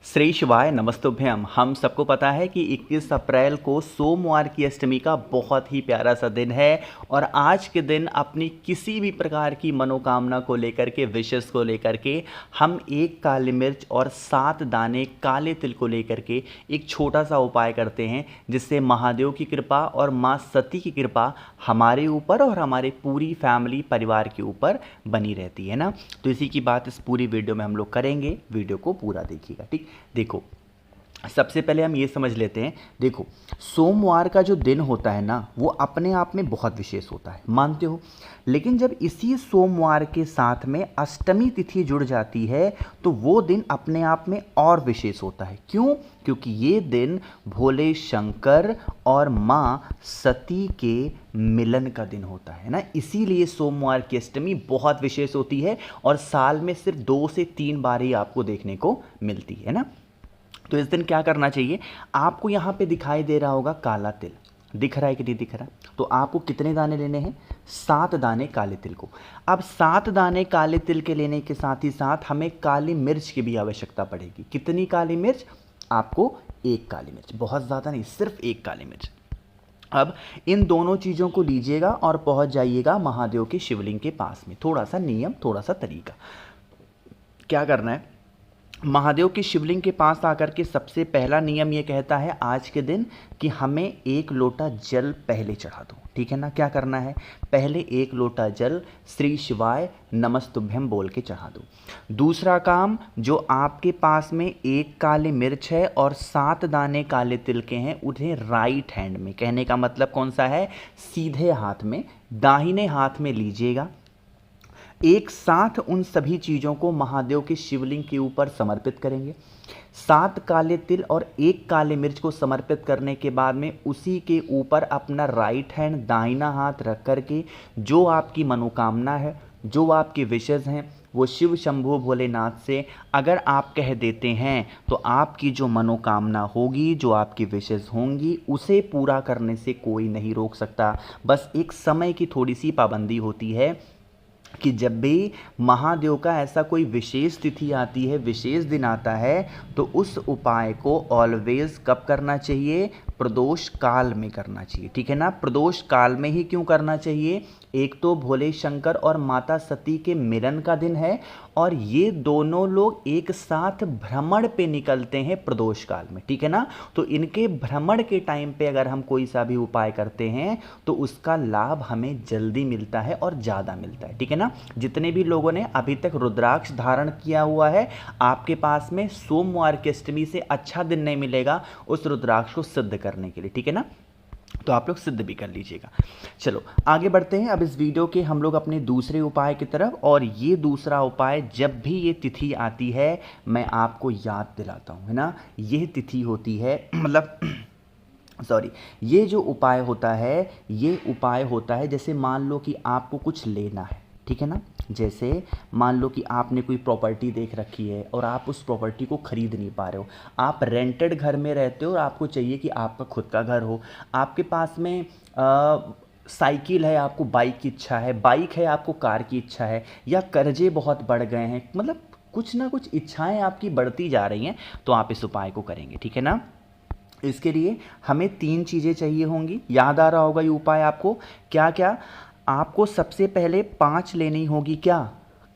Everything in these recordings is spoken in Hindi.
श्री शिवाय नमस्तुभ्यम। हम सबको पता है कि 21 अप्रैल को सोमवार की अष्टमी का बहुत ही प्यारा सा दिन है और आज के दिन अपनी किसी भी प्रकार की मनोकामना को लेकर के, विशेष को लेकर के हम एक काली मिर्च और 7 दाने काले तिल को लेकर के एक छोटा सा उपाय करते हैं, जिससे महादेव की कृपा और माँ सती की कृपा हमारे ऊपर और हमारे पूरी फैमिली परिवार के ऊपर बनी रहती है ना। तो इसी की बात इस पूरी वीडियो में हम लोग करेंगे। वीडियो को पूरा देखिएगा, ठीक। देखो, सबसे पहले हम ये समझ लेते हैं। देखो, सोमवार का जो दिन होता है ना, वो अपने आप में बहुत विशेष होता है, मानते हो। लेकिन जब इसी सोमवार के साथ में अष्टमी तिथि जुड़ जाती है तो वो दिन अपने आप में और विशेष होता है। क्यों? क्योंकि ये दिन भोले शंकर और माँ सती के मिलन का दिन होता है ना। इसीलिए सोमवार की अष्टमी बहुत विशेष होती है और साल में सिर्फ 2 से 3 बार ही आपको देखने को मिलती है ना। तो इस दिन क्या करना चाहिए? आपको यहाँ पे दिखाई दे रहा होगा काला तिल, दिख रहा है कि नहीं दिख रहा? तो आपको कितने दाने लेने हैं? 7 दाने काले तिल को। अब 7 दाने काले तिल के लेने के साथ ही साथ हमें काली मिर्च की भी आवश्यकता पड़ेगी। कितनी काली मिर्च? आपको 1 काली मिर्च, बहुत ज़्यादा नहीं, सिर्फ 1 काली मिर्च। अब इन दोनों चीज़ों को लीजिएगा और पहुंच जाइएगा महादेव के शिवलिंग के पास में। थोड़ा सा नियम, थोड़ा सा तरीका क्या करना है। महादेव के शिवलिंग के पास आकर के सबसे पहला नियम ये कहता है आज के दिन कि हमें 1 लोटा जल पहले चढ़ा दो, ठीक है ना। क्या करना है? पहले 1 लोटा जल श्री शिवाय नमस्तुभ्यम बोल के चढ़ा दो। दूसरा काम, जो आपके पास में 1 काली मिर्च है और 7 दाने काले तिल के हैं, उन्हें राइट हैंड में, कहने का मतलब कौन सा है? सीधे हाथ में, दाहिने हाथ में लीजिएगा। एक साथ उन सभी चीज़ों को महादेव के शिवलिंग के ऊपर समर्पित करेंगे। 7 काले तिल और 1 काले मिर्च को समर्पित करने के बाद में उसी के ऊपर अपना राइट हैंड, दाहिना हाथ रख करके जो आपकी मनोकामना है, जो आपके विशेष हैं, वो शिव शंभु भोलेनाथ से अगर आप कह देते हैं तो आपकी जो मनोकामना होगी, जो आपकी विशेष होंगी, उसे पूरा करने से कोई नहीं रोक सकता। बस एक समय की थोड़ी सी पाबंदी होती है कि जब भी महादेव का ऐसा कोई विशेष तिथि आती है, विशेष दिन आता है, तो उस उपाय को ऑलवेज कब करना चाहिए? प्रदोष काल में करना चाहिए, ठीक है ना। प्रदोष काल में ही क्यों करना चाहिए? एक तो भोले शंकर और माता सती के मिलन का दिन है और ये दोनों लोग एक साथ भ्रमण पे निकलते हैं प्रदोष काल में, ठीक है ना। तो इनके भ्रमण के टाइम पे अगर हम कोई सा भी उपाय करते हैं तो उसका लाभ हमें जल्दी मिलता है और ज़्यादा मिलता है, ठीक है ना। जितने भी लोगों ने अभी तक रुद्राक्ष धारण किया हुआ है, आपके पास में सोमवार की अष्टमी से अच्छा दिन नहीं मिलेगा उस रुद्राक्ष को सिद्ध करने के लिए, ठीक है ना। तो आप लोग सिद्ध भी कर लीजिएगा। चलो आगे बढ़ते हैं अब इस वीडियो के हम लोग अपने दूसरे उपाय की तरफ। और ये दूसरा उपाय, जब भी ये तिथि आती है मैं आपको याद दिलाता हूँ, है ना। ये तिथि होती है मतलब सॉरी, ये जो उपाय होता है, ये उपाय होता है जैसे मान लो कि आपको कुछ लेना है, ठीक है ना। जैसे मान लो कि आपने कोई प्रॉपर्टी देख रखी है और आप उस प्रॉपर्टी को ख़रीद नहीं पा रहे हो। आप रेंटेड घर में रहते हो और आपको चाहिए कि आपका खुद का घर हो। आपके पास में साइकिल है, आपको बाइक की इच्छा है, बाइक है, आपको कार की इच्छा है, या कर्जे बहुत बढ़ गए हैं, मतलब कुछ ना कुछ इच्छाएं आपकी बढ़ती जा रही हैं, तो आप इस उपाय को करेंगे, ठीक है ना। इसके लिए हमें 3 चीज़ें चाहिए होंगी। याद आ रहा होगा ये उपाय आपको। क्या क्या? आपको सबसे पहले 5 लेनी होगी, क्या?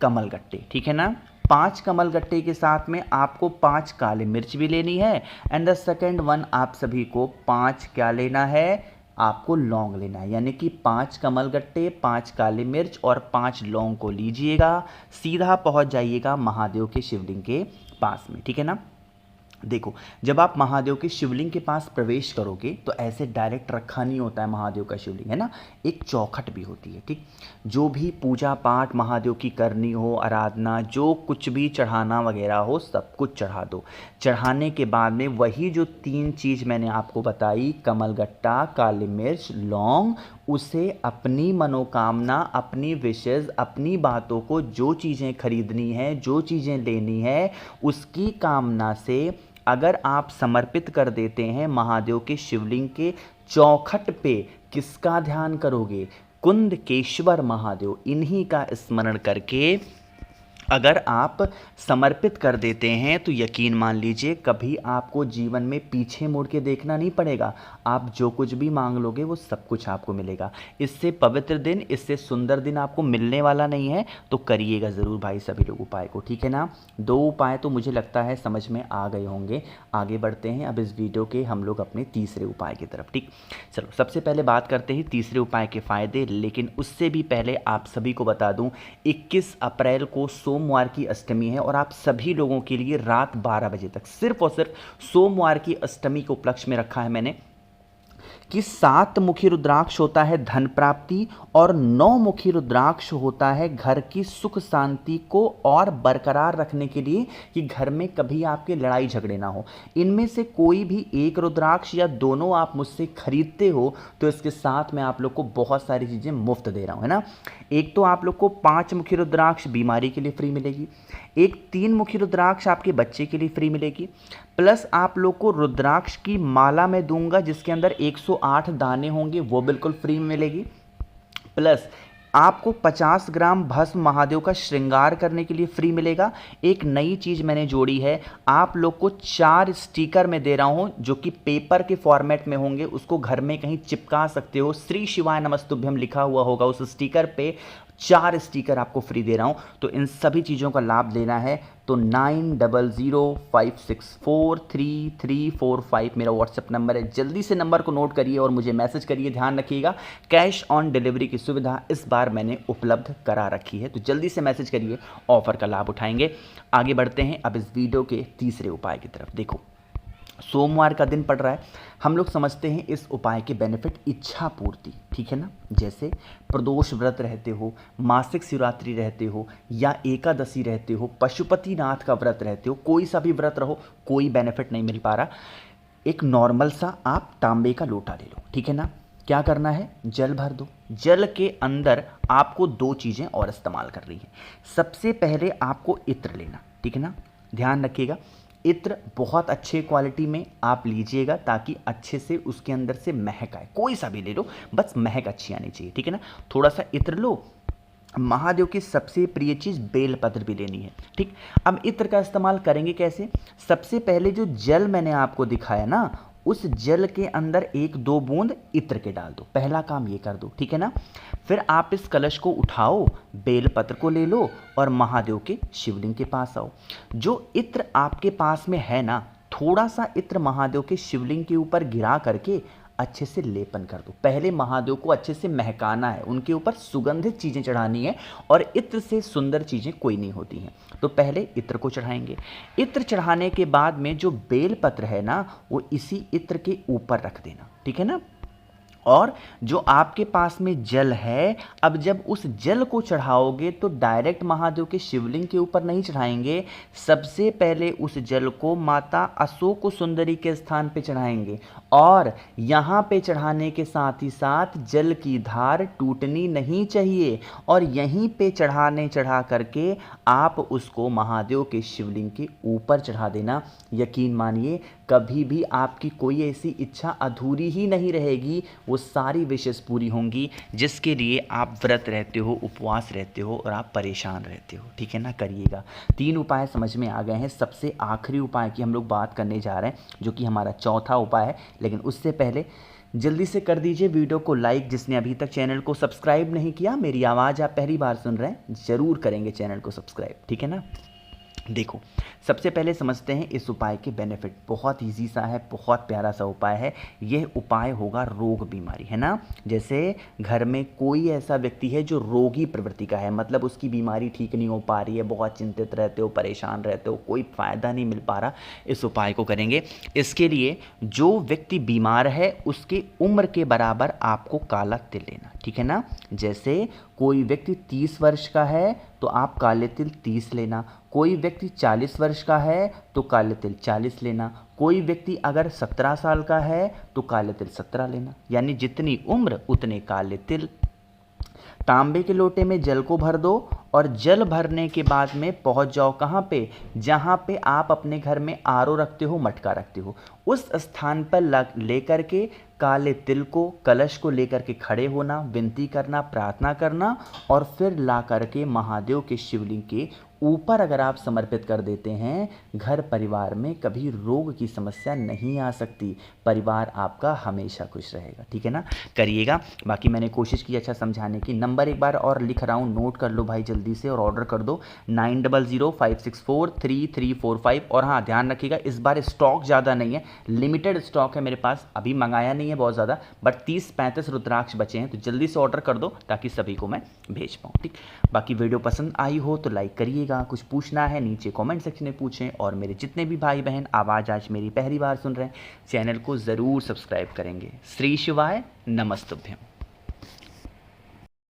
कमल गट्टे, ठीक है ना। 5 कमल गट्टे के साथ में आपको 5 काली मिर्च भी लेनी है। एंड द सेकेंड वन, आप सभी को 5 क्या लेना है? आपको लौंग लेना है। यानी कि 5 कमल गट्टे, 5 काली मिर्च और 5 लौंग को लीजिएगा, सीधा पहुंच जाइएगा महादेव के शिवलिंग के पास में, ठीक है ना। देखो, जब आप महादेव के शिवलिंग के पास प्रवेश करोगे तो ऐसे डायरेक्ट रखा नहीं होता है महादेव का शिवलिंग, है ना। एक चौखट भी होती है, ठीक। जो भी पूजा पाठ महादेव की करनी हो, आराधना, जो कुछ भी चढ़ाना वगैरह हो, सब कुछ चढ़ा दो। चढ़ाने के बाद में वही जो 3 चीज़ मैंने आपको बताई, कमलगट्टा, काली मिर्च, लौंग, उसे अपनी मनोकामना, अपनी विशेष, अपनी बातों को, जो चीज़ें खरीदनी है, जो चीज़ें लेनी है, उसकी कामना से अगर आप समर्पित कर देते हैं महादेव के शिवलिंग के चौखट पे, किसका ध्यान करोगे? कुंदकेश्वर महादेव, इन्हीं का स्मरण करके अगर आप समर्पित कर देते हैं तो यकीन मान लीजिए कभी आपको जीवन में पीछे मुड़ के देखना नहीं पड़ेगा। आप जो कुछ भी मांग लोगे वो सब कुछ आपको मिलेगा। इससे पवित्र दिन, इससे सुंदर दिन आपको मिलने वाला नहीं है, तो करिएगा ज़रूर भाई सभी लोग उपाय को, ठीक है ना। 2 उपाय तो मुझे लगता है समझ में आ गए होंगे। आगे बढ़ते हैं अब इस वीडियो के हम लोग अपने तीसरे उपाय की तरफ, ठीक। चलो सबसे पहले बात करते हैं तीसरे उपाय के फ़ायदे, लेकिन उससे भी पहले आप सभी को बता दूं 21 अप्रैल को सोमवार की अष्टमी है और आप सभी लोगों के लिए रात 12 बजे तक सिर्फ और सिर्फ सोमवार की अष्टमी को उपलक्ष्य में रखा है मैंने कि 7 मुखी रुद्राक्ष होता है धन प्राप्ति और 9 मुखी रुद्राक्ष होता है घर की सुख शांति को और बरकरार रखने के लिए, कि घर में कभी आपके लड़ाई झगड़े ना हो। इनमें से कोई भी एक रुद्राक्ष या दोनों आप मुझसे खरीदते हो तो इसके साथ मैं आप लोग को बहुत सारी चीज़ें मुफ्त दे रहा हूँ, है ना। एक तो आप लोग को 5 मुखी रुद्राक्ष बीमारी के लिए फ्री मिलेगी, एक 3 मुखी रुद्राक्ष आपके बच्चे के लिए फ्री मिलेगी, प्लस आप लोग को रुद्राक्ष की माला मैं दूंगा जिसके अंदर 108 दाने होंगे, वो बिल्कुल फ्री में मिलेगी, प्लस आपको 50 ग्राम भस्म महादेव का श्रृंगार करने के लिए फ्री मिलेगा। एक नई चीज़ मैंने जोड़ी है, आप लोग को 4 स्टिकर मैं दे रहा हूं जो कि पेपर के फॉर्मेट में होंगे, उसको घर में कहीं चिपका सकते हो। श्री शिवाय नमस्तुभ्यम लिखा हुआ होगा उस स्टिकर पे, 4 स्टिकर आपको फ्री दे रहा हूं। तो इन सभी चीज़ों का लाभ लेना है तो 9005643345 मेरा व्हाट्सएप नंबर है। जल्दी से नंबर को नोट करिए और मुझे मैसेज करिए। ध्यान रखिएगा कैश ऑन डिलीवरी की सुविधा इस बार मैंने उपलब्ध करा रखी है, तो जल्दी से मैसेज करिए, ऑफर का लाभ उठाएंगे। आगे बढ़ते हैं अब इस वीडियो के तीसरे उपाय की तरफ। देखो सोमवार का दिन पड़ रहा है, हम लोग समझते हैं इस उपाय के बेनिफिट इच्छा पूर्ति, ठीक है ना। जैसे प्रदोष व्रत रहते हो, मासिक शिवरात्रि रहते हो या एकादशी रहते हो, पशुपति नाथ का व्रत रहते हो, कोई सा भी व्रत रहो, कोई बेनिफिट नहीं मिल पा रहा, एक नॉर्मल सा आप तांबे का लोटा ले लो, ठीक है ना। क्या करना है, जल भर दो। जल के अंदर आपको 2 चीज़ें और इस्तेमाल कर रही हैं। सबसे पहले आपको इत्र लेना, ठीक है ना, ध्यान रखिएगा इत्र बहुत अच्छे क्वालिटी में आप लीजिएगा ताकि अच्छे से उसके अंदर से महक आए। कोई सा भी ले लो, बस महक अच्छी आनी चाहिए, ठीक है ना। थोड़ा सा इत्र लो। महादेव की सबसे प्रिय चीज़ बेलपत्र भी लेनी है, ठीक। अब इत्र का इस्तेमाल करेंगे कैसे, सबसे पहले जो जल मैंने आपको दिखाया ना, उस जल के अंदर 1-2 बूंद इत्र के डाल दो, पहला काम ये कर दो, ठीक है ना। फिर आप इस कलश को उठाओ, बेलपत्र को ले लो और महादेव के शिवलिंग के पास आओ। जो इत्र आपके पास में है ना, थोड़ा सा इत्र महादेव के शिवलिंग के ऊपर गिरा करके अच्छे से लेपन कर दो। पहले महादेव को अच्छे से महकाना है, उनके ऊपर सुगंधित चीज़ें चढ़ानी है और इत्र से सुंदर चीज़ें कोई नहीं होती हैं। तो पहले इत्र को चढ़ाएंगे। इत्र चढ़ाने के बाद में जो बेलपत्र है ना, वो इसी इत्र के ऊपर रख देना, ठीक है ना। और जो आपके पास में जल है, अब जब उस जल को चढ़ाओगे तो डायरेक्ट महादेव के शिवलिंग के ऊपर नहीं चढ़ाएंगे, सबसे पहले उस जल को माता अशोक सुंदरी के स्थान पे चढ़ाएंगे। और यहाँ पे चढ़ाने के साथ ही साथ जल की धार टूटनी नहीं चाहिए और यहीं पे चढ़ा करके आप उसको महादेव के शिवलिंग के ऊपर चढ़ा देना। यकीन मानिए कभी भी आपकी कोई ऐसी इच्छा अधूरी ही नहीं रहेगी, वो सारी विशेष पूरी होंगी जिसके लिए आप व्रत रहते हो, उपवास रहते हो और आप परेशान रहते हो, ठीक है ना। करिएगा। 3 उपाय समझ में आ गए हैं। सबसे आखिरी उपाय की हम लोग बात करने जा रहे हैं जो कि हमारा चौथा उपाय है, लेकिन उससे पहले जल्दी से कर दीजिए वीडियो को लाइक। जिसने अभी तक चैनल को सब्सक्राइब नहीं किया, मेरी आवाज़ आप पहली बार सुन रहे हैं, ज़रूर करेंगे चैनल को सब्सक्राइब, ठीक है ना। देखो सबसे पहले समझते हैं इस उपाय के बेनिफिट। बहुत इजी सा है, बहुत प्यारा सा उपाय है। यह उपाय होगा रोग बीमारी, है ना। जैसे घर में कोई ऐसा व्यक्ति है जो रोगी प्रवृत्ति का है, मतलब उसकी बीमारी ठीक नहीं हो पा रही है, बहुत चिंतित रहते हो, परेशान रहते हो, कोई फ़ायदा नहीं मिल पा रहा, इस उपाय को करेंगे। इसके लिए जो व्यक्ति बीमार है उसके उम्र के बराबर आपको काला तिल लेना, ठीक है ना। जैसे कोई व्यक्ति 30 वर्ष का है तो आप काले तिल 30 लेना, कोई व्यक्ति 40 वर्ष का है तो काले तिल 40 लेना, कोई व्यक्ति अगर 17 साल का है तो काले तिल 17 लेना, यानी जितनी उम्र उतने काले तिल। तांबे के लोटे में जल को भर दो और जल भरने के बाद में पहुंच जाओ कहाँ पे, जहाँ पे आप अपने घर में आरओ रखते हो, मटका रखते हो, उस स्थान पर लेकर के काले तिल को, कलश को लेकर के खड़े होना, विनती करना, प्रार्थना करना और फिर ला करके महादेव के शिवलिंग के ऊपर अगर आप समर्पित कर देते हैं, घर परिवार में कभी रोग की समस्या नहीं आ सकती, परिवार आपका हमेशा खुश रहेगा। ठीक है ना, करिएगा। बाकी मैंने कोशिश की अच्छा समझाने की। नंबर एक बार और लिख रहा हूँ, नोट कर लो भाई जल्दी से और ऑर्डर कर दो 9005643345। और हाँ, ध्यान रखिएगा इस बार स्टॉक ज़्यादा नहीं है, लिमिटेड स्टॉक है मेरे पास, अभी मंगाया नहीं है बहुत ज़्यादा, बट 30-35 रुद्राक्ष बचे हैं, तो जल्दी से ऑर्डर कर दो ताकि सभी को मैं भेज पाऊँ। ठीक, बाकी वीडियो पसंद आई हो तो लाइक करिएगा, कुछ पूछना है नीचे कमेंट सेक्शन में पूछें, और मेरे जितने भी भाई बहन आवाज़ आज मेरी पहली बार सुन रहे हैं, चैनल को ज़रूर सब्सक्राइब करेंगे। श्री शिवाय नमस्तुभ्यम।